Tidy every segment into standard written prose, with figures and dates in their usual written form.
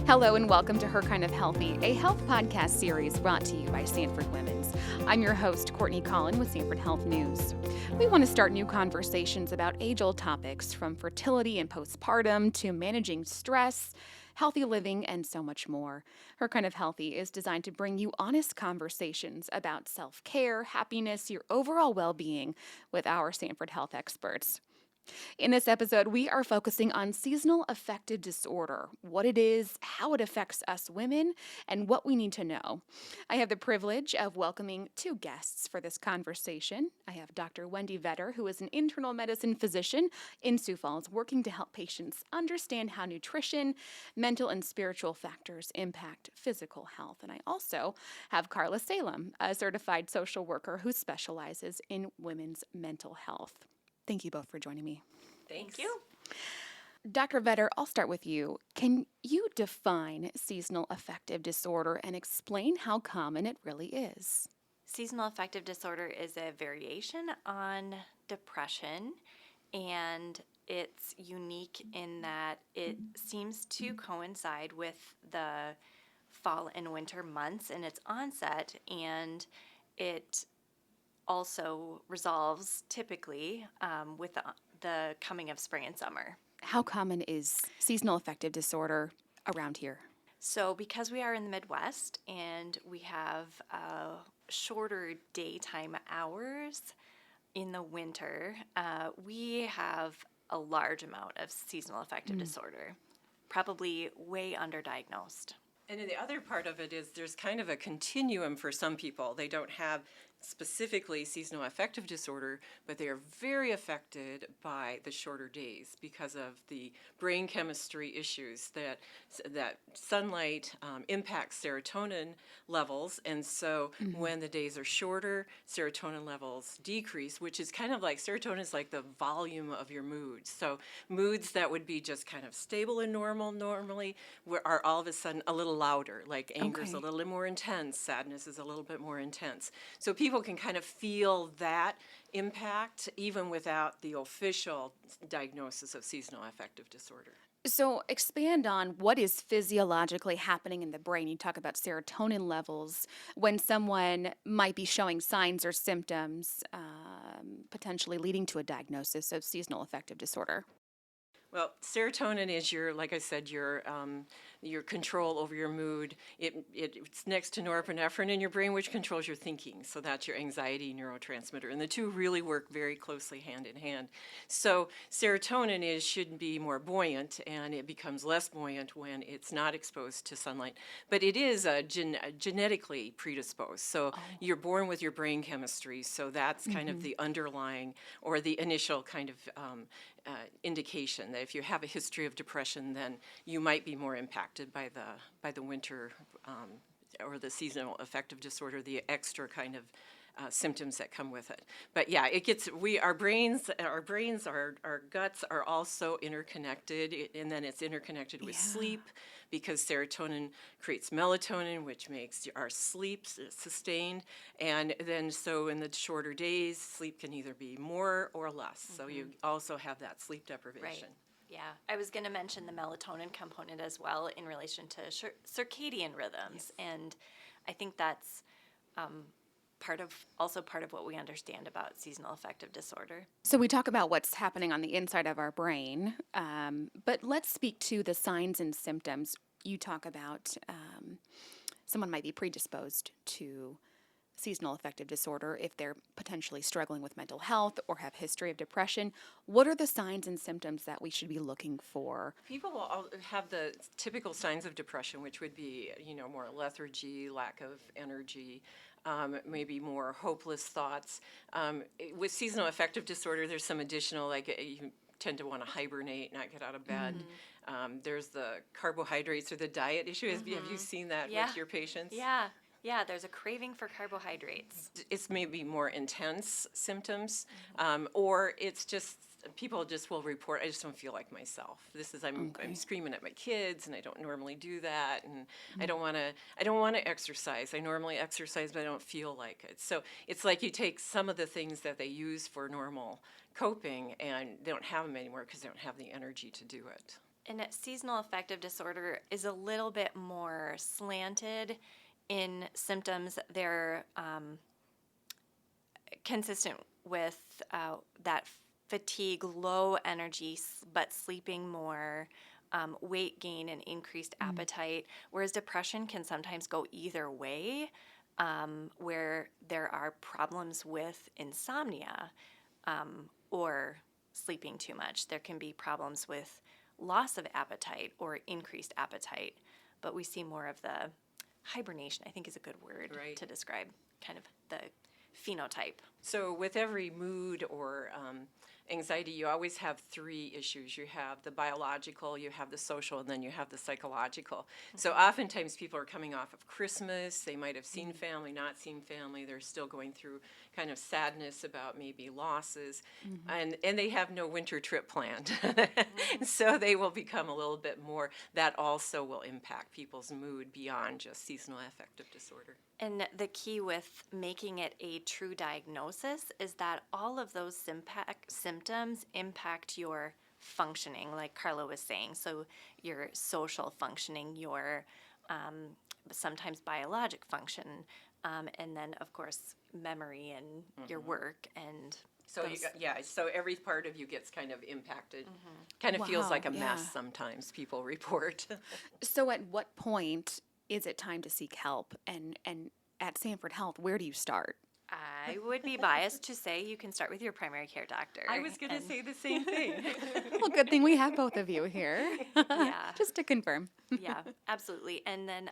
Hello and welcome to Her Kind of Healthy, a health podcast series brought to you by Sanford Women's. I'm your host, Courtney Collin with Sanford Health News. We want to start new conversations about age-old topics from fertility and postpartum to managing stress, healthy living, and so much more. Her Kind of Healthy is designed to bring you honest conversations about self-care, happiness, your overall well-being with our Sanford Health experts. In this episode, we are focusing on seasonal affective disorder, what it is, how it affects us women, and what we need to know. I have the privilege of welcoming two guests for this conversation. I have Dr. Wendy Vetter, who is an internal medicine physician in Sioux Falls, working to help patients understand how nutrition, mental, and spiritual factors impact physical health. And I also have Karla Salem, a certified social worker who specializes in women's mental health. Thank you both for joining me. Thank you. Dr. Vetter, I'll start with you. Can you define seasonal affective disorder and explain how common it really is? Seasonal affective disorder is a variation on depression, and it's unique in that it seems to coincide with the fall and winter months in its onset, and it also resolves typically with the coming of spring and summer. How common is seasonal affective disorder around here? So because we are in the Midwest and we have shorter daytime hours in the winter, we have a large amount of seasonal affective disorder, probably way underdiagnosed. And then the other part of it is there's kind of a continuum for some people. They don't have specifically seasonal affective disorder, but they are very affected by the shorter days because of the brain chemistry issues that sunlight impacts serotonin levels. And so when the days are shorter, serotonin levels decrease, which is kind of like serotonin is like the volume of your moods. So moods that would be just kind of stable and normal normally are all of a sudden a little louder, like anger is a little bit more intense, sadness is a little bit more intense. So people can kind of feel that impact even without the official diagnosis of seasonal affective disorder. So expand on what is physiologically happening in the brain. You talk about serotonin levels when someone might be showing signs or symptoms potentially leading to a diagnosis of seasonal affective disorder. Well, serotonin is like I said, your control over your mood. It's next to norepinephrine in your brain, which controls your thinking. So that's your anxiety neurotransmitter. And the two really work very closely hand in hand. So serotonin should be more buoyant, and it becomes less buoyant when it's not exposed to sunlight. But it is genetically predisposed. So you're born with your brain chemistry. So that's kind of the underlying or the initial kind of indication that if you have a history of depression, then you might be more impacted by the winter or the seasonal affective disorder, the extra kind of symptoms that come with it. But yeah, our brains, our guts are also interconnected, and then it's interconnected with sleep, because serotonin creates melatonin, which makes our sleep sustained. And then so in the shorter days, sleep can either be more or less. So you also have that sleep deprivation. Right. Yeah, I was going to mention the melatonin component as well in relation to circadian rhythms, and I think that's part of what we understand about seasonal affective disorder. So we talk about what's happening on the inside of our brain, but let's speak to the signs and symptoms. You talk about someone might be predisposed to seasonal affective disorder if they're potentially struggling with mental health or have history of depression. What are the signs and symptoms that we should be looking for? People will all have the typical signs of depression, which would be, more lethargy, lack of energy, maybe more hopeless thoughts. With seasonal affective disorder, there's some additional, like you tend to want to hibernate, not get out of bed. There's the carbohydrates or the diet issue. Have you seen that with your patients? Yeah, there's a craving for carbohydrates. It's maybe more intense symptoms, or it's just people just will report, I just don't feel like myself. I'm screaming at my kids, and I don't normally do that, and I don't want to exercise. I normally exercise, but I don't feel like it. So it's like you take some of the things that they use for normal coping, and they don't have them anymore because they don't have the energy to do it. And seasonal affective disorder is a little bit more slanted in symptoms. They're consistent with that fatigue, low energy, but sleeping more, weight gain, and increased appetite, whereas depression can sometimes go either way, where there are problems with insomnia or sleeping too much. There can be problems with loss of appetite or increased appetite, but we see more of the hibernation, I think is a good word Right. to describe kind of the phenotype. So with every mood or anxiety, you always have three issues. You have the biological, you have the social, and then you have the psychological. So oftentimes people are coming off of Christmas. They might have seen family, not seen family. They're still going through kind of sadness about maybe losses, and they have no winter trip planned. So they will become a little bit more, that also will impact people's mood beyond just seasonal affective disorder. And the key with making it a true diagnosis is that all of those symptoms impact your functioning, like Karla was saying. So your social functioning, your sometimes biologic function, and then, of course, memory and your work. And So those- so every part of you gets kind of impacted. Kind of feels Wow, like a yeah. mess sometimes, people report. So at what point is it time to seek help? And at Sanford Health, where do you start? I would be biased to say you can start with your primary care doctor. I was going to and- say the same thing. Well, good thing we have both of you here. Yeah. Just to confirm. Yeah, absolutely. And then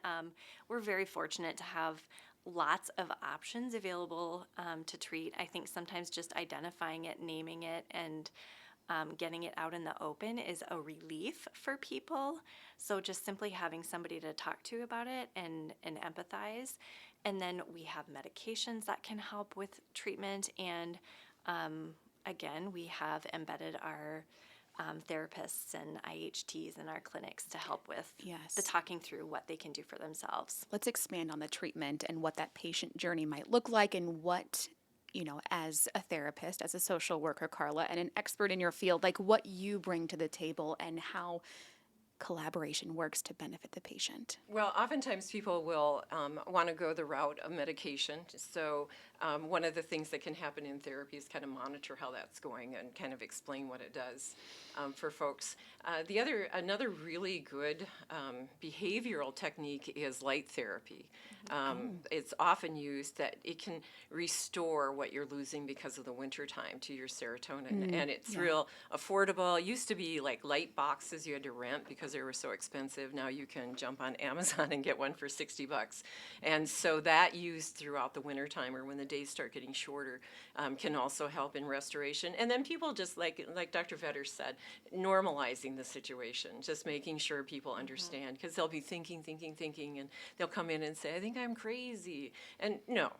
we're very fortunate to have lots of options available to treat. I think sometimes just identifying it, naming it, and getting it out in the open is a relief for people. So just simply having somebody to talk to about it and empathize. And then we have medications that can help with treatment. And again, we have embedded our therapists and IHTs in our clinics to help with Yes. the talking through what they can do for themselves. Let's expand on the treatment and what that patient journey might look like, and what, as a therapist, as a social worker, Karla, and an expert in your field, like what you bring to the table and how collaboration works to benefit the patient. Well, oftentimes people will want to go the route of medication. So one of the things that can happen in therapy is kind of monitor how that's going and kind of explain what it does for folks. Another really good behavioral technique is light therapy. It's often used that it can restore what you're losing because of the winter time to your serotonin, and it's real affordable. It used to be like light boxes you had to rent because they were so expensive. Now you can jump on Amazon and get one for $60. And so that used throughout the winter time, or when the days start getting shorter, can also help in restoration. And then people just like Dr. Vetter said, normalizing the situation, just making sure people understand, because they'll be thinking, and they'll come in and say, I think I'm crazy. And no,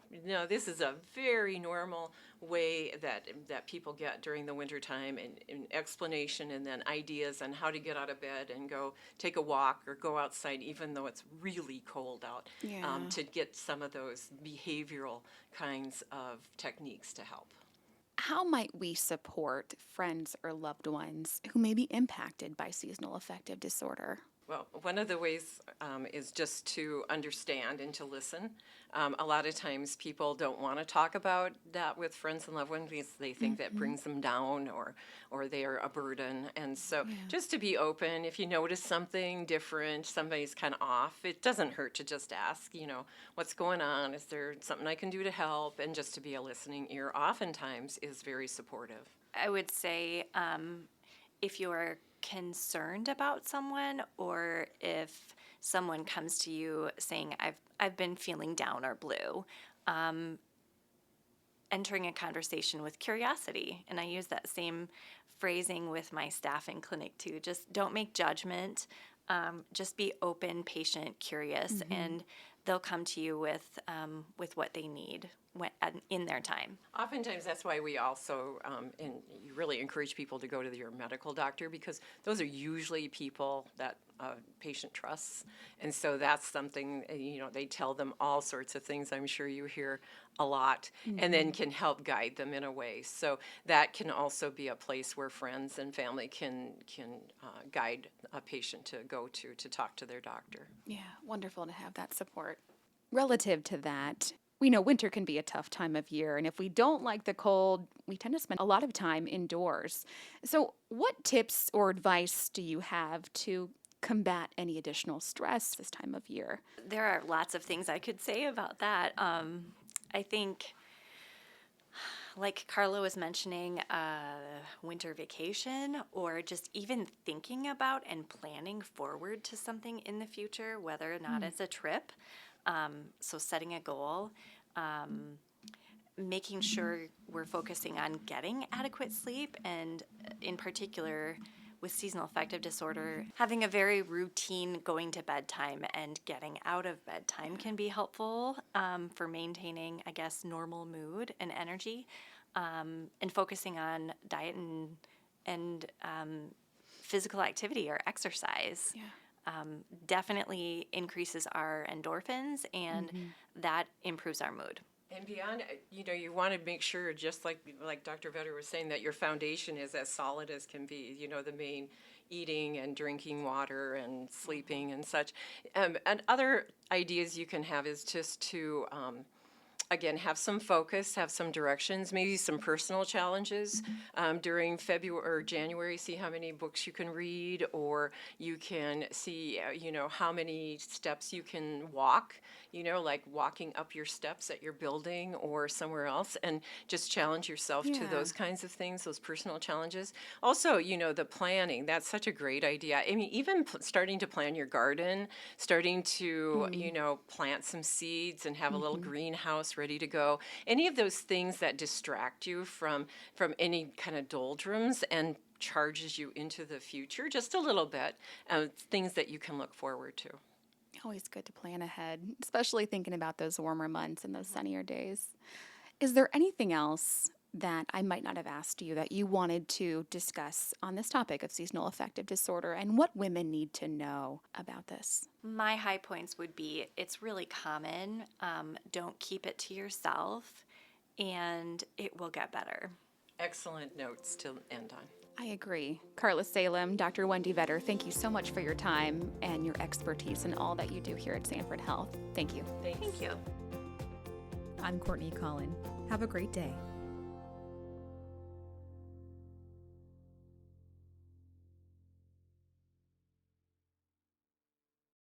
this is a very normal way that people get during the winter time, and explanation, and then ideas on how to get out of bed and go take a walk or go outside even though it's really cold out, Yeah. to get some of those behavioral kinds of techniques to help. How might we support friends or loved ones who may be impacted by seasonal affective disorder? Well, one of the ways is just to understand and to listen. A lot of times people don't want to talk about that with friends and loved ones because they think that brings them down, or they are a burden. And so just to be open, if you notice something different, somebody's kind of off, it doesn't hurt to just ask, what's going on? Is there something I can do to help? And just to be a listening ear oftentimes is very supportive. I would say if you're concerned about someone, or if someone comes to you saying, I've been feeling down or blue, entering a conversation with curiosity. And I use that same phrasing with my staff in clinic too. Just don't make judgment. Just be open, patient, curious. And they'll come to you with what they need in their time. Oftentimes, that's why we also and you really encourage people to go to your medical doctor, because those are usually people that patient trusts, and so that's something, they tell them all sorts of things. I'm sure you hear a lot, and then can help guide them in a way. So that can also be a place where friends and family can guide a patient to go to talk to their doctor. Yeah, wonderful to have that support. Relative to that, we know winter can be a tough time of year, and if we don't like the cold, we tend to spend a lot of time indoors. So, what tips or advice do you have to combat any additional stress this time of year? There are lots of things I could say about that. I think, like Karla was mentioning, winter vacation, or just even thinking about and planning forward to something in the future, whether or not it's a trip. So setting a goal, making sure we're focusing on getting adequate sleep, and in particular with seasonal affective disorder, having a very routine going to bedtime and getting out of bedtime can be helpful for maintaining, I guess, normal mood and energy, and focusing on diet and physical activity or exercise. Definitely increases our endorphins, and that improves our mood. And beyond, you want to make sure, just like Dr. Vetter was saying, that your foundation is as solid as can be. The main eating and drinking water and sleeping and such. And other ideas you can have is just to again, have some focus, have some directions, maybe some personal challenges during February or January. See how many books you can read, or you can see, how many steps you can walk, like walking up your steps at your building or somewhere else, and just challenge yourself to those kinds of things, those personal challenges. Also, the planning, that's such a great idea. I mean, even starting to plan your garden, starting to, plant some seeds and have a little greenhouse ready to go. Any of those things that distract you from any kind of doldrums and charges you into the future just a little bit, things that you can look forward to. Always good to plan ahead, especially thinking about those warmer months and those sunnier days. Is there anything else that I might not have asked you that you wanted to discuss on this topic of seasonal affective disorder, and what women need to know about this? My high points would be, it's really common. Don't keep it to yourself, and it will get better. Excellent notes to end on. I agree. Karla Salem, Dr. Wendy Vetter, thank you so much for your time and your expertise in all that you do here at Sanford Health. Thank you. Thanks. Thank you. I'm Courtney Collin. Have a great day.